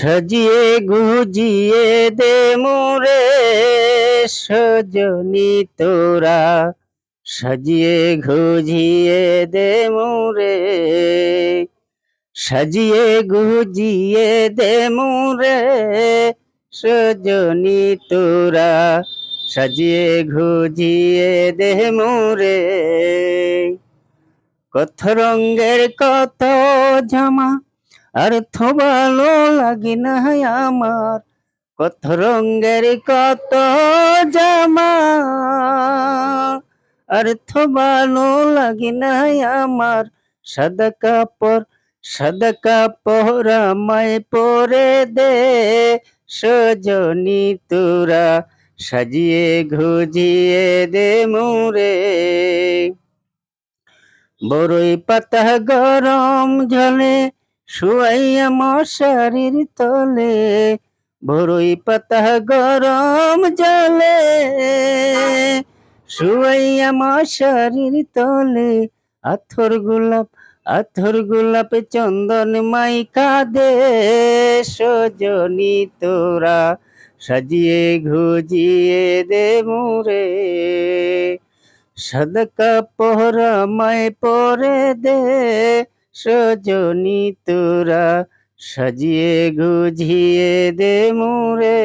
সাজিয়ে গুজিয়ে দে মোরে সজনী তোরা, সাজিয়ে গুজিয়ে দে মোরে, সাজিয়ে গুজিয়ে দে মোরে সজনী তোরা, সাজিয়ে গুজিয়ে দে মোরে। কত রঙের কত জামা আর তো ভালো লাগে না আমার, কত রঙের কত জামা আর তো ভালো লাগে না আমার। সাদা কাপড় সাদা কাপড় আমায় পরে দে সজনী তোরা, সাজিয়ে গুজিয়ে দে মোরে। বড়ই পাতা গরম জলে শুয়াইয়া মশারির তলে, বড়ই পাতা গরম জলে শুয়াইয়া মশারির তলে, আথর গোলাপ চন্দন মাইকা দে সজনী তোরা, সাজিয়ে গুজিয়ে দে মোরে। সাদা কাপড় আমায় পরে দে সজনী তোরা, সাজিয়ে গুজিয়ে দে মোরে।